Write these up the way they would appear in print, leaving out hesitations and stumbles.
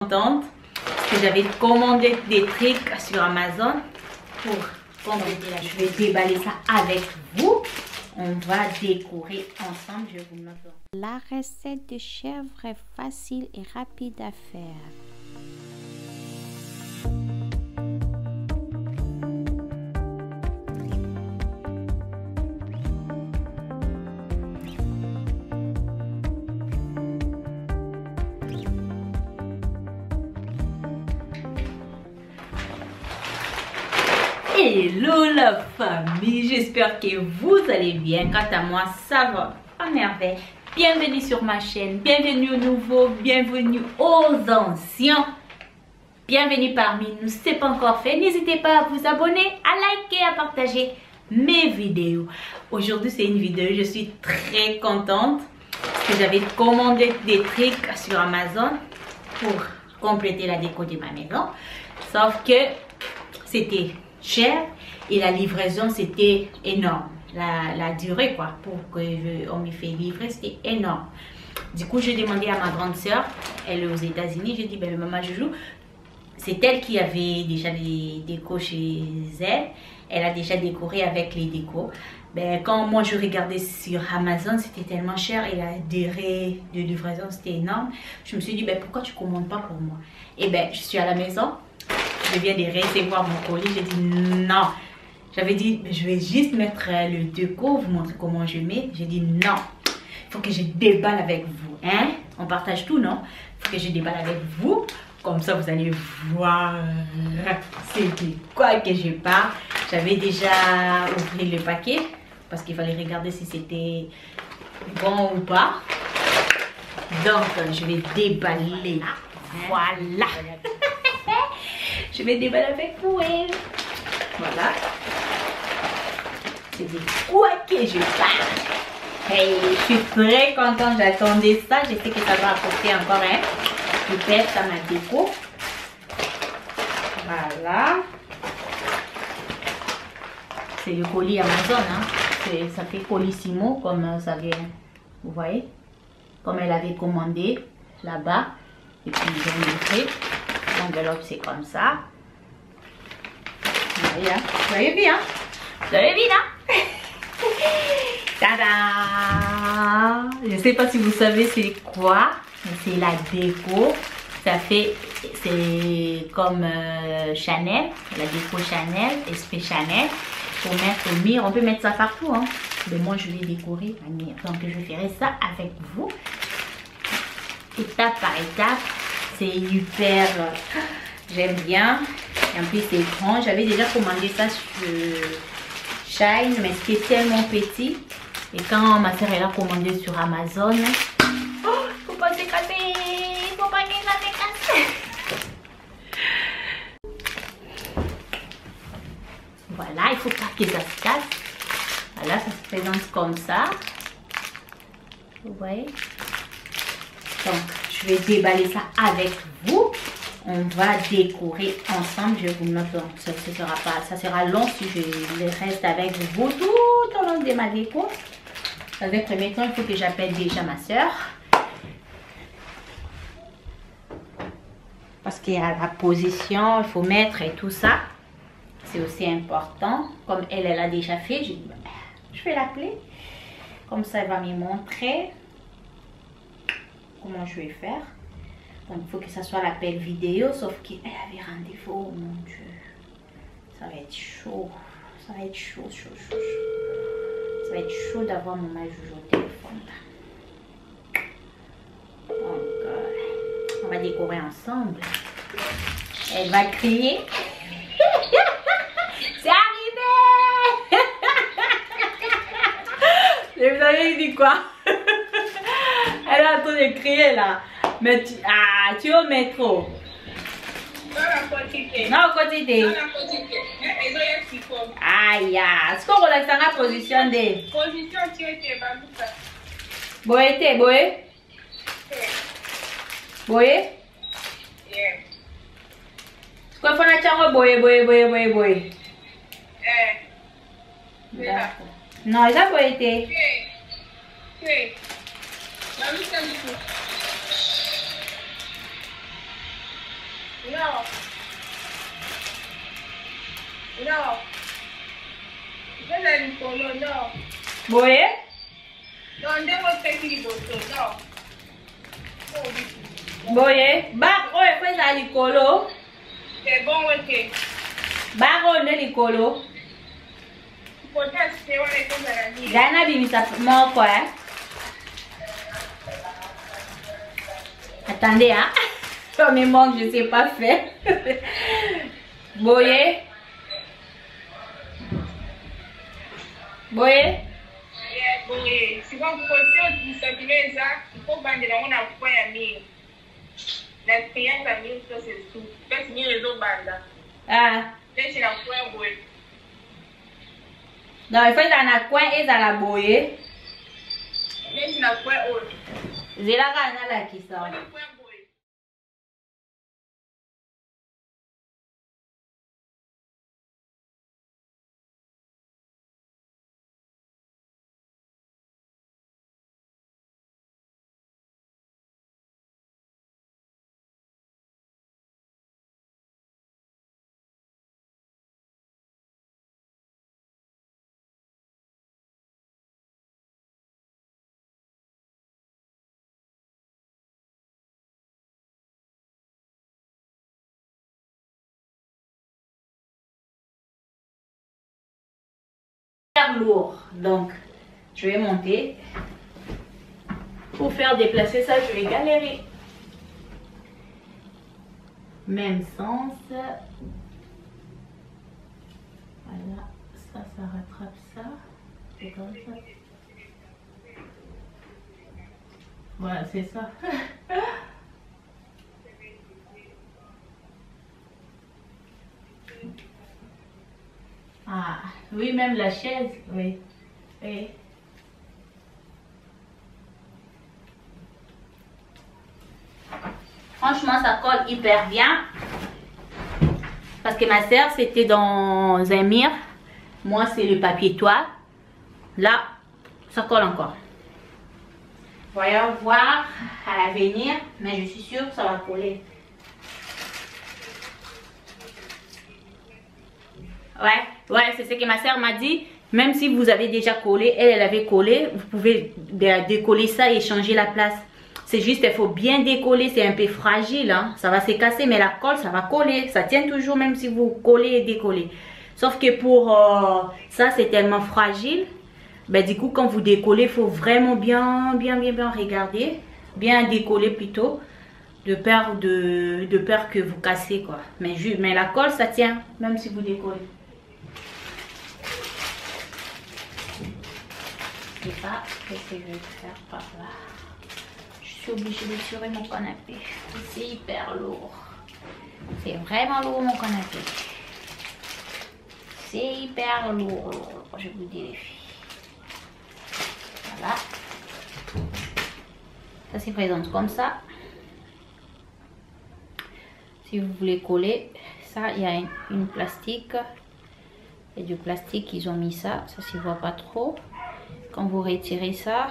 Contente parce que j'avais commandé des trucs sur Amazon pour compléter la. Je vais déballer ça avec vous. On va décorer ensemble. Je vous montre. La recette de chèvre est facile et rapide à faire. Hello la famille, j'espère que vous allez bien. Quant à moi, ça va à merveille. Bienvenue sur ma chaîne, bienvenue aux nouveaux, bienvenue aux anciens. Bienvenue parmi nous, si ce n'est pas encore fait, n'hésitez pas à vous abonner, à liker, à partager mes vidéos. Aujourd'hui, c'est une vidéo, je suis très contente parce que j'avais commandé des trucs sur Amazon pour compléter la déco de ma maison. Sauf que c'était cher et la livraison c'était énorme. La durée quoi pour que on me fait livrer c'était énorme. Du coup j'ai demandé à ma grande soeur, elle est aux États-Unis, j'ai dit ben maman Joujou, c'est elle qui avait déjà les décos chez elle, elle a déjà décoré avec les décos. Ben, quand moi je regardais sur Amazon c'était tellement cher et la durée de livraison c'était énorme. Je me suis dit ben pourquoi tu commandes pas pour moi? Et ben je suis à la maison. Je viens de recevoir mon colis. J'ai dit non. J'avais dit, je vais juste mettre le déco, vous montrer comment je mets. J'ai dit non. Il faut que je déballe avec vous. Hein? On partage tout, non? Il faut que je déballe avec vous. Comme ça, vous allez voir c'était quoi que je pars. J'avais déjà ouvert le paquet parce qu'il fallait regarder si c'était bon ou pas. Donc, je vais déballer. Voilà. Je vais déballer avec vous. Hein. Voilà. C'est de quoi que je parle. Hey, je suis très contente. J'attendais ça. Je sais que ça va apporter encore un. Je pèse à ma déco. Voilà. C'est le colis Amazon. Hein. Ça fait colissimo comme ça vient. Vous voyez? Comme elle avait commandé là-bas. Et puis ils ont livré. L'enveloppe c'est comme ça. Vous voyez bien. Vous avez vu là. Tada. Je ne sais pas si vous savez c'est quoi. C'est la déco. Ça fait, c'est comme Chanel. La déco Chanel, esprit Chanel. Pour mettre au mur. On peut mettre ça partout. Hein. Mais moi je vais décorer un mur. Donc je ferai ça avec vous. Étape par étape. C'est hyper, j'aime bien. Et en plus c'est grand. J'avais déjà commandé ça sur Shine, mais c'était tellement petit. Et quand ma soeur elle a commandé sur Amazon, oh, faut pas se casser, faut pas que ça se casse. Voilà, il faut pas que ça se casse. Voilà, ça se présente comme ça. Vous voyez? Donc, je vais déballer ça avec vous. On va décorer ensemble. Je vous montre. Ça sera long si je reste avec vous tout au long de ma déco. Dans un premier temps, il faut que j'appelle déjà ma soeur. Parce qu'il y a la position, il faut mettre et tout ça. C'est aussi important. Comme elle a déjà fait, je dis, je vais l'appeler. Comme ça, elle va me montrer comment je vais faire. Donc il faut que ça soit l'appel vidéo, sauf qu'elle avait rendez-vous. Oh mon Dieu, ça va être chaud. Ça va être chaud. Ça va être chaud d'avoir mon Joujou au téléphone. Donc on va décorer ensemble. Elle va crier. C'est arrivé. Et vous avez dit quoi? Elle est en train de crier là. Mais tu es au métro. Non, quantité. Aïe, est-ce qu'on relaxe dans la position de. Position, tu es boye, t'es boye. Boye. Est-ce qu'on fait un chango boye. Non, il a boye, t'es. Non. Non. Je vais le colo, non. Boye? Non, on va faire qui bosso, non. Boye? Bak oye kweza likolo. C'est bon, ok. Bak ne likolo. Peut-être que on est comme la vie. Gana bimisa moko Attendez hein. Comme il manque, je sais pas faire. Boye? Boye? Boye, si vous posez au sentiment ça, il faut bander dans mon point à mille. L'expérience à mille, ça c'est tout. Faites mieux les autres bandes. Ah. Faites la point boye. Donc il faut être en coin et dans la boye. Faites la point haute. Zela kana la kisa. Lourd, donc je vais monter. Pour faire déplacer ça, je vais galérer. Même sens. Voilà, ça rattrape ça. C'est comme ça. Voilà, c'est ça. Ah, oui, même la chaise, oui. Oui. Franchement, ça colle hyper bien. Parce que ma sœur, c'était dans un mire. Moi, c'est le papier toile. Là, ça colle encore. Voyons voir à l'avenir, mais je suis sûre que ça va coller. Ouais, c'est ce que ma soeur m'a dit. Même si vous avez déjà collé, elle avait collé, vous pouvez décoller ça et changer la place. C'est juste, il faut bien décoller, c'est un peu fragile, hein. Ça va se casser, mais la colle, ça va coller. Ça tient toujours, même si vous collez et décollez. Sauf que pour ça, c'est tellement fragile. Ben, du coup, quand vous décollez, il faut vraiment bien regarder. Bien décoller plutôt. De peur que vous cassez, quoi. Mais la colle, ça tient, même si vous décollez. Je sais pas ce que je vais faire par là. Je suis obligée de tirer mon canapé. C'est hyper lourd. C'est vraiment lourd mon canapé. C'est hyper lourd, je vous dis les filles. Voilà. Ça se présente comme ça. Si vous voulez coller, ça, il y a une plastique. Et du plastique, ils ont mis ça. Ça ne se voit pas trop. Quand vous retirez ça,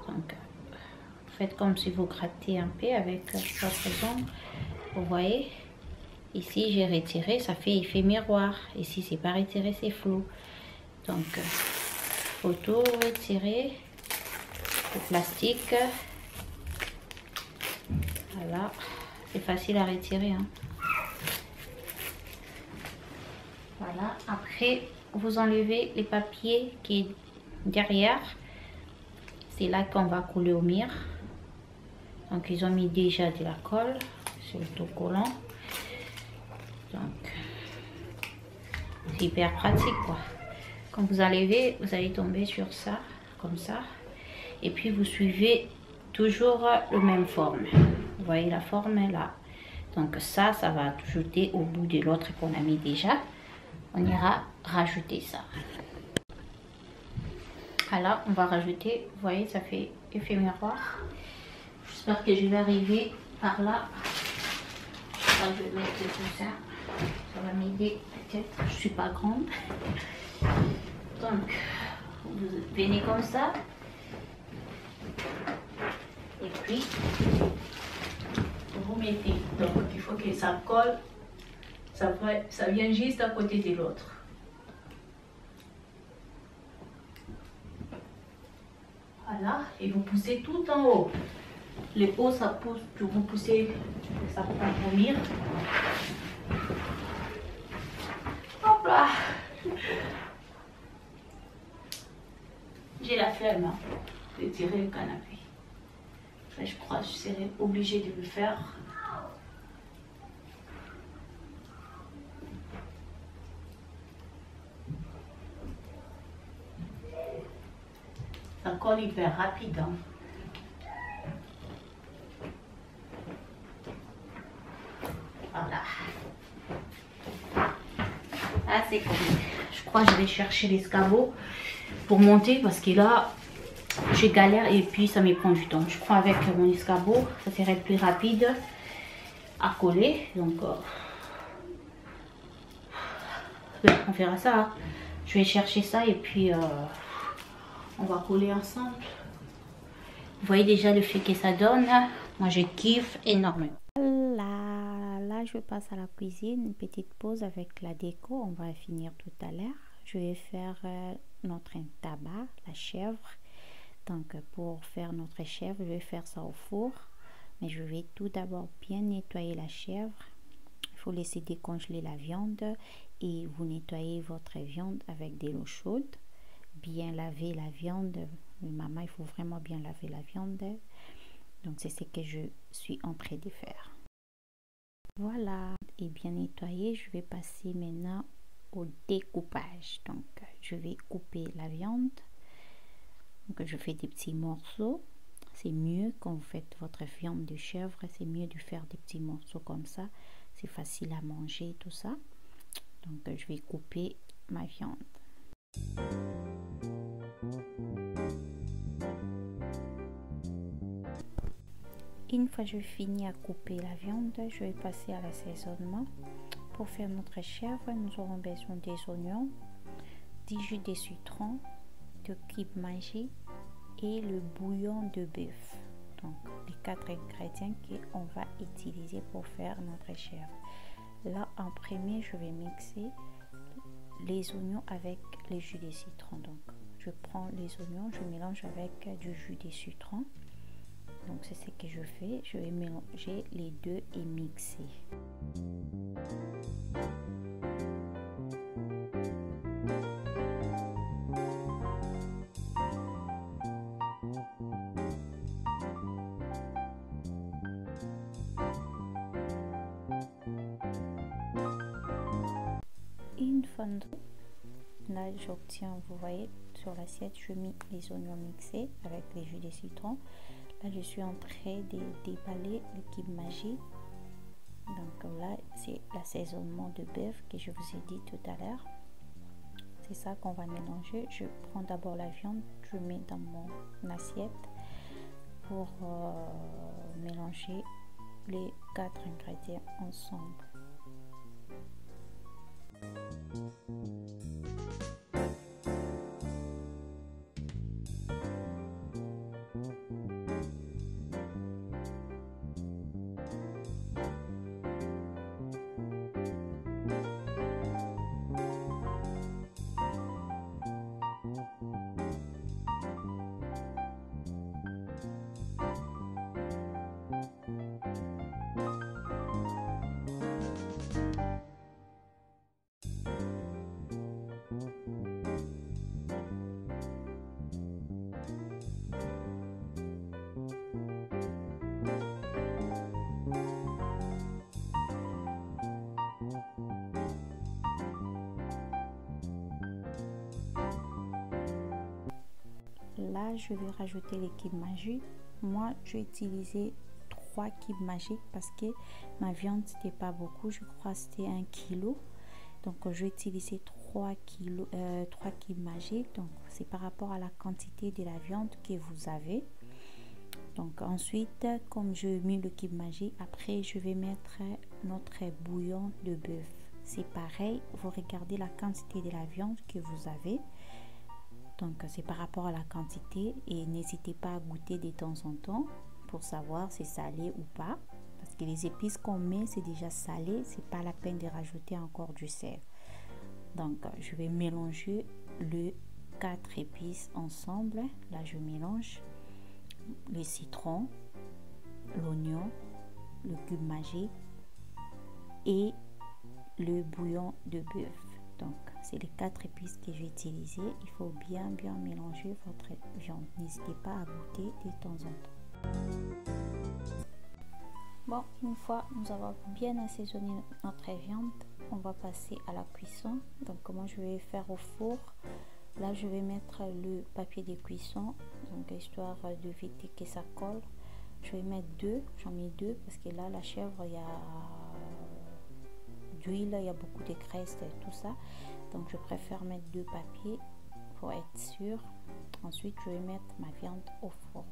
donc, faites comme si vous grattez un peu avec votre ongle. Vous voyez, ici j'ai retiré, ça fait effet miroir. Ici c'est pas retiré, c'est flou. Donc, faut tout retirer. Le plastique. Voilà, c'est facile à retirer. Hein. Voilà, après vous enlevez les papiers qui est derrière. C'est là qu'on va coller au mur. Donc ils ont mis déjà de la colle sur l'autocollant. Donc c'est hyper pratique quoi. Quand vous enlevez, vous allez tomber sur ça, comme ça. Et puis vous suivez toujours la même forme. Vous voyez la forme là. Donc ça va ajouter au bout de l'autre qu'on a mis déjà. On ira rajouter ça. Alors on va rajouter, vous voyez ça fait effet miroir. J'espère que je vais arriver par là. Là je vais mettre tout ça. Ça va m'aider peut-être. Je suis pas grande. Donc vous venez comme ça. Et puis mettez. Donc il faut que ça colle, ça vient juste à côté de l'autre. Voilà, et vous poussez tout en haut. Le haut, ça pousse, vous poussez, ça prend vomir. Hop là. J'ai la flemme hein, de tirer le canapé. Enfin, je crois que je serai obligée de le faire. Ça colle hyper rapide. Hein. Voilà. Ah, c'est cool. Je crois que je vais chercher l'escabeau pour monter parce que là, je galère et puis ça me prend du temps. Je crois avec mon escabeau, ça serait plus rapide à coller. Donc, on fera ça. Hein. Je vais chercher ça et puis on va coller ensemble. Vous voyez déjà le fait que ça donne. Moi, je kiffe énormément. Là, je passe à la cuisine. Une petite pause avec la déco. On va finir tout à l'heure. Je vais faire notre tabac, la chèvre. Donc, pour faire notre chèvre, je vais faire ça au four. Mais je vais tout d'abord bien nettoyer la chèvre. Il faut laisser décongeler la viande. Et vous nettoyez votre viande avec de l'eau chaude. Bien laver la viande. Maman, il faut vraiment bien laver la viande. Donc, c'est ce que je suis en train de faire. Voilà. Et bien nettoyé, je vais passer maintenant au découpage. Donc, je vais couper la viande. Donc, je fais des petits morceaux. C'est mieux quand vous faites votre viande de chèvre. C'est mieux de faire des petits morceaux comme ça. C'est facile à manger, tout ça. Donc, je vais couper ma viande. Une fois que je finis à couper la viande, je vais passer à l'assaisonnement. Pour faire notre chèvre, nous aurons besoin des oignons, du jus de citron, de cube Maggi et le bouillon de bœuf. Donc, les 4 ingrédients qu'on va utiliser pour faire notre chèvre. Là, en premier, je vais mixer les oignons avec le jus de citron. Donc, je prends les oignons, je mélange avec du jus de citron. Donc, c'est ce que je fais. Je vais mélanger les deux et mixer. Une fois là, j'obtiens, vous voyez, sur l'assiette, je mets les oignons mixés avec les jus de citron. Là, je suis en train de déballer le cube Maggi. Donc là, c'est l'assaisonnement de bœuf que je vous ai dit tout à l'heure. C'est ça qu'on va mélanger. Je prends d'abord la viande, je mets dans mon assiette pour mélanger les 4 ingrédients ensemble. Là, je vais rajouter les cubes Maggi. Moi, j'ai utilisé 3 cubes Maggi parce que ma viande, c'était pas beaucoup. Je crois que c'était 1 kg. Donc, je vais utiliser 3 cubes Maggi. Donc, c'est par rapport à la quantité de la viande que vous avez. Donc, ensuite, comme je mets le cube Maggi, après, je vais mettre notre bouillon de bœuf. C'est pareil, vous regardez la quantité de la viande que vous avez. Donc, c'est par rapport à la quantité et n'hésitez pas à goûter de temps en temps pour savoir si c'est salé ou pas. Parce que les épices qu'on met, c'est déjà salé. C'est pas la peine de rajouter encore du sel. Donc, je vais mélanger les 4 épices ensemble. Là, je mélange le citron, l'oignon, le cube magique et le bouillon de bœuf. Donc, c'est les 4 épices que j'ai utilisées. Il faut bien mélanger votre viande. N'hésitez pas à goûter de temps en temps. Bon, une fois nous avons bien assaisonné notre viande, on va passer à la cuisson. Donc, comment je vais faire au four? Là, je vais mettre le papier de cuisson, donc histoire d'éviter que ça colle. Je vais mettre 2, j'en mets 2 parce que là, la chèvre, il y a d'huile, il y a beaucoup de graisse et tout ça. Donc, je préfère mettre 2 papiers pour être sûr. Ensuite, je vais mettre ma viande au four.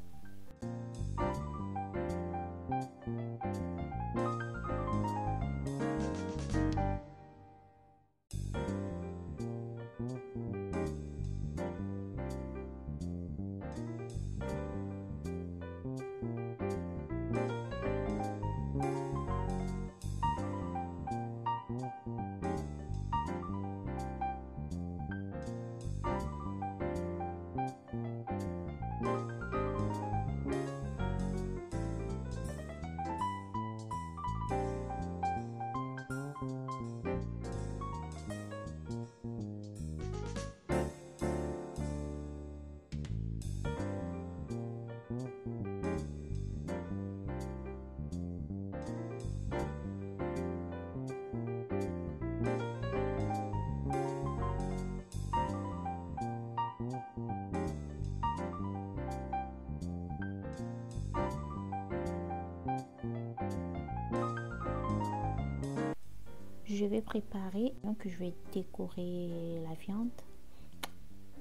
Je vais préparer, donc je vais décorer la viande.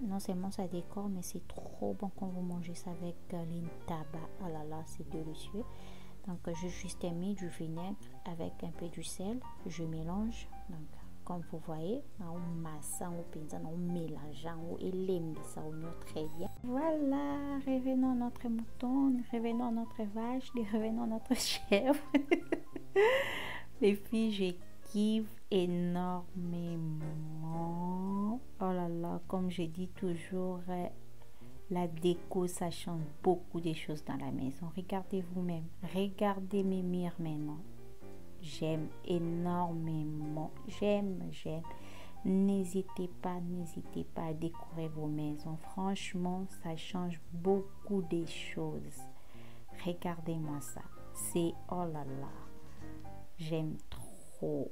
Non seulement ça décore, mais c'est trop bon quand vous mangez ça avec l'intaba. Oh là là, c'est délicieux. Donc je juste mis du vinaigre avec un peu du sel. Je mélange. Donc comme vous voyez, on masse, on mélange, on élève ça très bien. Voilà, revenons à notre mouton, revenons à notre vache, revenons à notre chèvre. Les filles, je kiffe énormément. Oh là là, comme je dis toujours, la déco, ça change beaucoup de choses dans la maison. Regardez vous-même, regardez mes murs maintenant. J'aime énormément, j'aime. N'hésitez pas à décorer vos maisons. Franchement, ça change beaucoup de choses. Regardez-moi ça, c'est oh là là, j'aime trop. Oh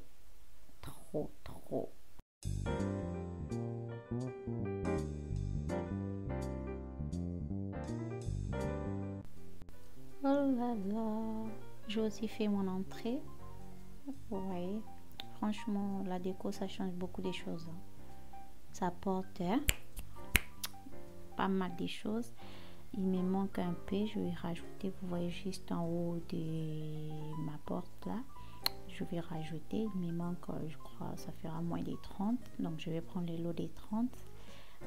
là là, j'ai aussi fait mon entrée. Vous voyez, franchement, la déco, ça change beaucoup de choses. Ça apporte pas mal de choses. Il me manque un peu, je vais rajouter, vous voyez juste en haut de ma porte là. Je vais rajouter, il me manque, je crois, ça fera moins de 30. Donc, je vais prendre le lot des 30.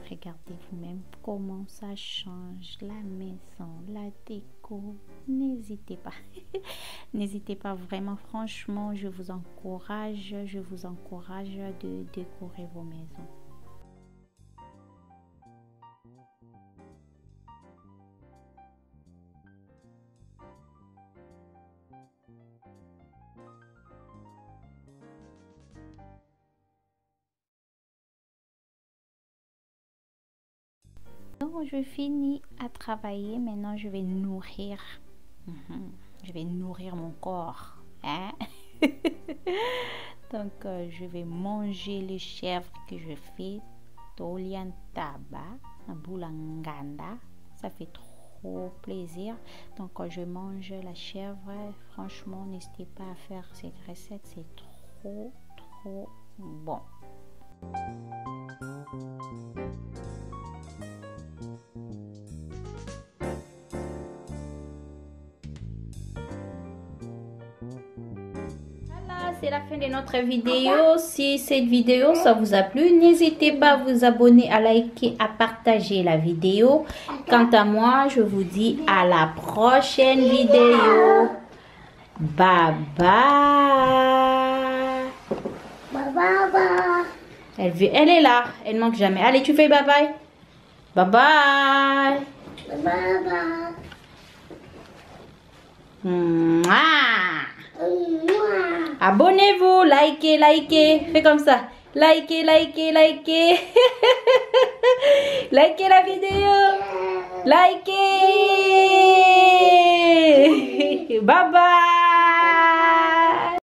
Regardez vous-même comment ça change la maison, la déco. N'hésitez pas. N'hésitez pas vraiment. Franchement, je vous encourage de décorer vos maisons. Donc, je finis à travailler. Maintenant, je vais nourrir. Je vais nourrir mon corps. Hein? Donc, je vais manger les chèvres que je fais. Tolian taba, boulanganda. Ça fait trop plaisir. Donc, je mange la chèvre. Franchement, n'hésitez pas à faire cette recette. C'est trop bon. C'est la fin de notre vidéo. Si cette vidéo ça vous a plu, n'hésitez pas à vous abonner, à liker, à partager la vidéo. Quant à moi, je vous dis à la prochaine vidéo. Bye bye. Bye bye bye. Elle est là. Elle manque jamais. Allez, tu fais bye bye. Bye bye. Bye bye bye. Mouah. Abonnez-vous, likez, likez. Fais comme ça. Likez, likez, likez. Likez la vidéo. Likez. Bye bye.